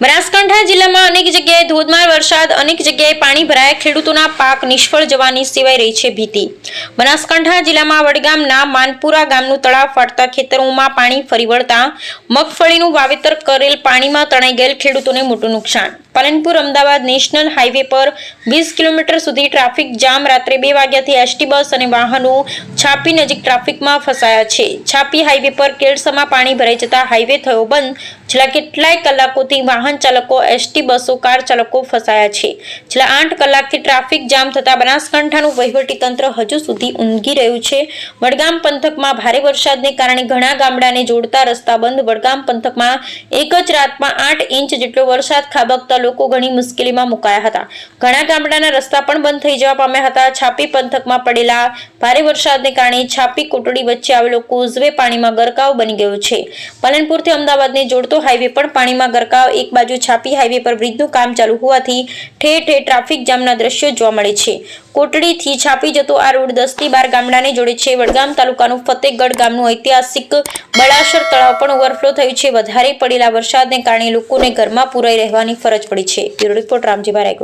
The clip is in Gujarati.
બનાસકાંઠા જિલ્લામાં અનેક જગ્યાએ ધોધમાર વરસાદ, અનેક જગ્યાએ પાણી ભરાયા, ખેડૂતોના પાક નિષ્ફળ જવાની સેવાઈ રહી છે ભીતિ। બનાસકાંઠા જિલ્લામાં વડગામના માનપુરા ગામનું તળાવ ફાટતા ખેતરોમાં પાણી ફરી વળતા મગફળીનું વાવેતર કરેલ પાણીમાં તણાઈ ગયેલ ખેડૂતોને મોટું નુકસાન। પાલનપુર અમદાવાદ નેશનલ હાઈવે પર 20 કિલોમીટર સુધી ટ્રાફિક જામ। રાત્રે 2 વાગ્યાથી એસટી બસ અને વાહનો છાપી નજીક ટ્રાફિકમાં ફસાયા છે। છાપી હાઈવે પર કેળસમાં પાણી ભરાઈ જતા હાઈવે થયો બંધ। છેલ્લા કેટલાય કલાકોથી વાહન ચાલકો, એસટી બસો, કાર ચાલકો ફસાયા છે। છેલ્લા 8 કલાકથી ટ્રાફિક જામ થતા બનાસકાંઠાનું વહીવટી તંત્ર હજુ સુધી ઊંઘી રહ્યું છે। વડગામ પંથકમાં ભારે વરસાદને કારણે ઘણા ગામડાને જોડતા રસ્તા બંધ। વડગામ પંથકમાં એક જ રાતમાં 8 ઇંચ જેટલો વરસાદ ખાબકતા લોકો ઘણી મુશ્કેલીમાં મુકાયા હતા। ઘણા ગામડાના રસ્તા પણ બંધ થઈ જવા પામ્યા હતા। છાપી પંથકમાં પડેલા ભારે વરસાદને કારણે છાપી કોટડી વચ્ચે આવેલો કોઝવે પાણીમાં ગરકાવ બની ગયો છે। પાલનપુરથી અમદાવાદને જોડતો હાઈવે પણ પાણીમાં ગરકાવ। એક બાજુ છાપી હાઈવે પર બ્રિજનું કામ ચાલુ હોવાથી ઠેર ઠેર ટ્રાફિક જામના દ્રશ્યો જોવા મળે છે। કોટડીથી છાપી જતો આ રોડ 10 થી 12 ગામડાને જોડે છે। વડગામ તાલુકાનું ફતેહગઢ ગામનું ઐતિહાસિક બળાસર તળાવ પણ ઓવરફ્લો થયું છે। વધારે પડેલા વરસાદને કારણે લોકોને ઘરમાં પુરાઈ રહેવાની ફરજ પડી છે। Bureau report Ramjibhai Raigor.